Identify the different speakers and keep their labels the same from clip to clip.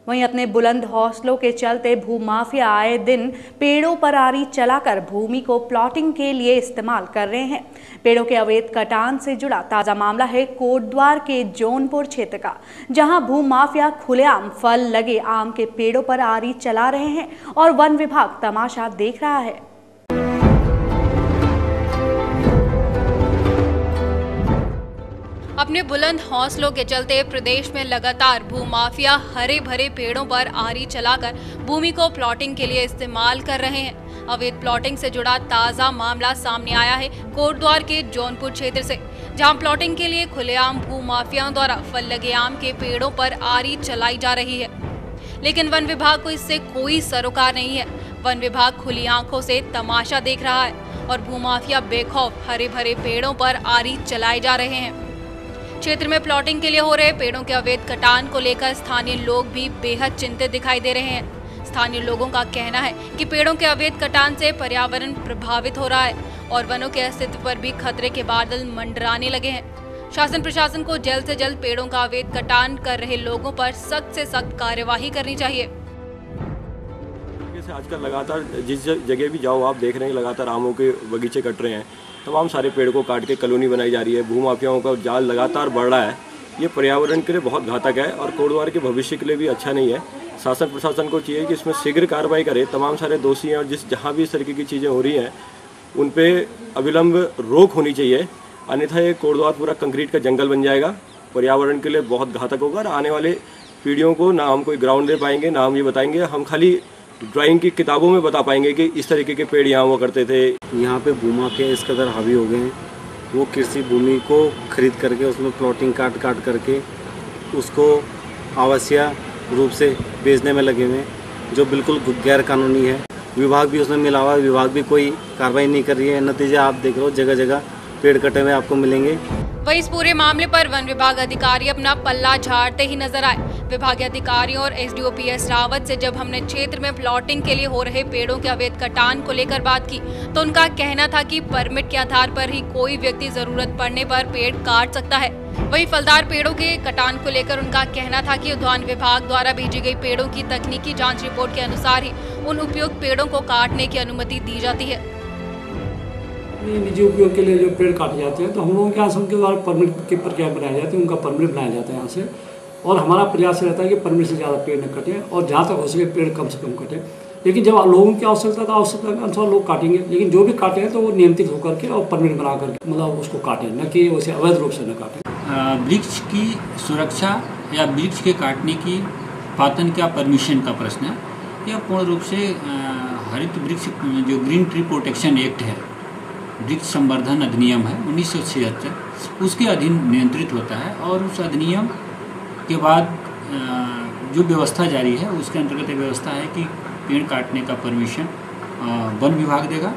Speaker 1: वहीं अपने बुलंद हौसलों के चलते भूमाफिया आए दिन पेड़ों पर आरी चलाकर भूमि को प्लॉटिंग के लिए इस्तेमाल कर रहे हैं। पेड़ों के अवैध कटान से जुड़ा ताजा मामला है कोटद्वार के जौनपुर क्षेत्र का, जहां भूमाफिया खुलेआम फल लगे आम के पेड़ों पर आरी चला रहे हैं और वन विभाग तमाशा देख रहा है।
Speaker 2: अपने बुलंद हौसलों के चलते प्रदेश में लगातार भूमाफिया हरे भरे पेड़ों पर आरी चलाकर भूमि को प्लॉटिंग के लिए इस्तेमाल कर रहे हैं। अवैध प्लॉटिंग से जुड़ा ताजा मामला सामने आया है कोटद्वार के जौनपुर क्षेत्र से, जहां प्लॉटिंग के लिए खुलेआम भूमाफियाओं द्वारा फल लगे आम के पेड़ों पर आरी चलाई जा रही है, लेकिन वन विभाग को इससे कोई सरोकार नहीं है। वन विभाग खुली आंखों से तमाशा देख रहा है और भूमाफिया बेखौफ हरे भरे पेड़ों पर आरी चलाए जा रहे हैं। क्षेत्र में प्लॉटिंग के लिए हो रहे पेड़ों के अवैध कटान को लेकर स्थानीय लोग भी बेहद चिंतित दिखाई दे रहे हैं। स्थानीय लोगों का कहना है कि पेड़ों के अवैध कटान से पर्यावरण प्रभावित हो रहा है और वनों के अस्तित्व पर भी खतरे के बादल मंडराने लगे हैं। शासन प्रशासन को जल्द से जल्द पेड़ों का अवैध कटान कर रहे लोगों पर सख्त से सख्त कार्यवाही करनी चाहिए।
Speaker 3: आजकल लगातार जिस जगह भी जाओ आप देख रहे हैं लगातार आमों के बगीचे कट रहे हैं, तमाम सारे पेड़ को काट के कॉलोनी बनाई जा रही है। भूमाफियाओं का जाल लगातार बढ़ रहा है। ये पर्यावरण के लिए बहुत घातक है और कोटद्वार के भविष्य के लिए भी अच्छा नहीं है। शासन प्रशासन को चाहिए कि इसमें शीघ्र कार्रवाई करे। तमाम सारे दोषी हैं और जहाँ भी इस तरीके की चीज़ें हो रही हैं उन पर अविलंब रोक होनी चाहिए, अन्यथा ये कोटद्वार पूरा कंक्रीट का जंगल बन जाएगा। पर्यावरण के लिए बहुत घातक होगा और आने वाले पीढ़ियों को ना हम कोई ग्राउंड दे पाएंगे, ना हम ये बताएंगे, हम खाली ड्राइंग की किताबों में बता पाएंगे कि इस तरीके के पेड़ यहाँ हुआ करते थे।
Speaker 4: यहाँ पे भूमाफिया इस कदर हावी हो गए हैं, वो कृषि भूमि को खरीद करके उसमें प्लॉटिंग काट करके उसको आवश्यक रूप से बेचने में लगे हुए हैं, जो बिल्कुल गैर कानूनी है। विभाग भी उसमें मिला हुआ है, विभाग भी कोई कार्रवाई नहीं कर रही है। नतीजा आप देख रहे हो, जगह जगह पेड़ कटे हुए आपको मिलेंगे।
Speaker 2: वहीं इस पूरे मामले पर वन विभाग अधिकारी अपना पल्ला झाड़ते ही नजर आए। विभागीय अधिकारियों और एसडीओ पीएस रावत से जब हमने क्षेत्र में प्लॉटिंग के लिए हो रहे पेड़ों के अवैध कटान को लेकर बात की तो उनका कहना था कि परमिट के आधार पर ही कोई व्यक्ति जरूरत पड़ने पर पेड़ काट सकता है। वहीं फलदार पेड़ों के कटान को लेकर उनका कहना था कि उद्यान विभाग द्वारा भेजी गई पेड़ों की तकनीकी जाँच रिपोर्ट के अनुसार ही उन उपयुक्त पेड़ों को काटने की अनुमति दी जाती है।
Speaker 5: निजी उपयोग के लिए जो पेड़ काटे जाते हैं तो हम लोगों के यहाँ से उनके द्वारा परमिट की प्रक्रिया बनाई जाती है, उनका परमिट बनाया जाता है यहाँ से, और हमारा प्रयास रहता है कि परमिट से ज़्यादा पेड़ न कटे और जहाँ तक हो सके पेड़ कम से कम कटे। लेकिन जब लोगों की आवश्यकता के अनुसार लोग काटेंगे, लेकिन जो भी काटे हैं तो वो नियंत्रित होकर के और परमिट बना करके मतलब उसको काटें, न कि वैसे अवैध रूप से न काटें।
Speaker 6: वृक्ष की सुरक्षा या वृक्ष के काटने की पातन का परमिशन का प्रश्न है, यह पूर्ण रूप से हरित वृक्ष जो ग्रीन ट्री प्रोटेक्शन एक्ट है, वृक्ष संवर्धन अधिनियम है 1976, उसके अधीन नियंत्रित होता है। और उस अधिनियम के बाद जो व्यवस्था जारी है उसके अंतर्गत ये व्यवस्था है कि पेड़ काटने का परमिशन वन विभाग देगा,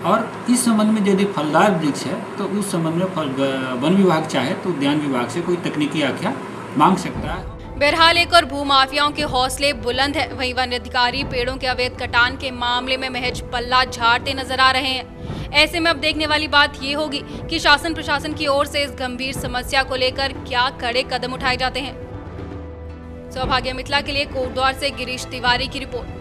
Speaker 6: और इस संबंध में यदि फलदार वृक्ष है तो उस संबंध में वन विभाग चाहे तो उद्यान विभाग से कोई तकनीकी आख्या मांग सकता है।
Speaker 2: बहरहाल एक और भूमाफियाओं के हौसले बुलंद है, वहीं वन अधिकारी पेड़ों के अवैध कटान के मामले में महज पल्ला झाड़ते नजर आ रहे हैं। ऐसे में अब देखने वाली बात ये होगी कि शासन प्रशासन की ओर से इस गंभीर समस्या को लेकर क्या कड़े कदम उठाए जाते हैं। सौभाग्य मिथिला के लिए कोटद्वार से गिरीश तिवारी की रिपोर्ट।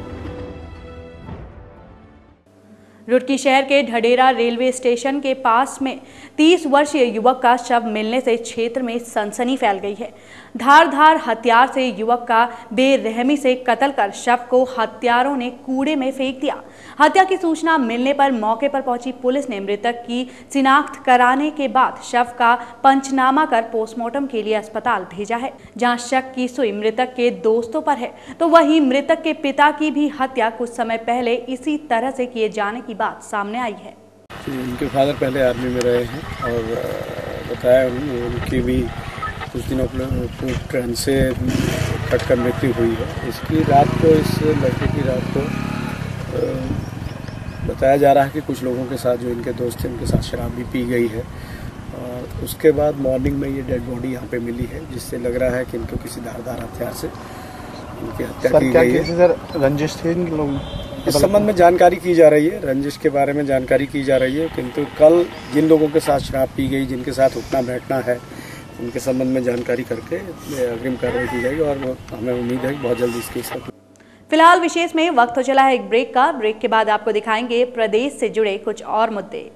Speaker 1: रुड़की शहर के ढडेरा रेलवे स्टेशन के पास में 30 वर्षीय युवक का शव मिलने से क्षेत्र में सनसनी फैल गई है। धारदार हथियार से युवक का बेरहमी से कत्ल कर शव को हत्यारों ने कूड़े में फेंक दिया। हत्या की सूचना मिलने पर मौके पर पहुंची पुलिस ने मृतक की शिनाख्त कराने के बाद शव का पंचनामा कर पोस्टमार्टम के लिए अस्पताल भेजा है, जहां शक की सुई मृतक के दोस्तों पर है, तो वहीं मृतक के पिता की भी हत्या कुछ समय पहले इसी तरह से किए जाने की बात सामने आई है।
Speaker 4: उनके फादर पहले आर्मी में रहे हैं और बताया उनकी भी कुछ दिनों ट्रेन से कटकर मृत्यु हुई है। इसकी रात को इस लड़के की रात को बताया जा रहा है कि कुछ लोगों के साथ जो इनके दोस्त थे उनके साथ शराब भी पी गई है, और उसके बाद मॉर्निंग में ये डेड बॉडी यहाँ पे मिली है, जिससे लग रहा है कि इनको किसी धारदार हथियार से इनकी हत्या की गई है। सर रंजिश थे इन लोग, इस संबंध में जानकारी की जा रही है, रंजिश के बारे में जानकारी की जा रही है, किंतु कल जिन लोगों के साथ शराब पी गई, जिनके साथ उठना बैठना है,
Speaker 7: उनके संबंध में जानकारी करके अग्रिम कार्रवाई की जाएगी और हमें उम्मीद है कि बहुत जल्दी इसके साथ।
Speaker 1: फिलहाल विशेष में वक्त हो चला है एक ब्रेक का। ब्रेक के बाद आपको दिखाएंगे प्रदेश से जुड़े कुछ और मुद्दे।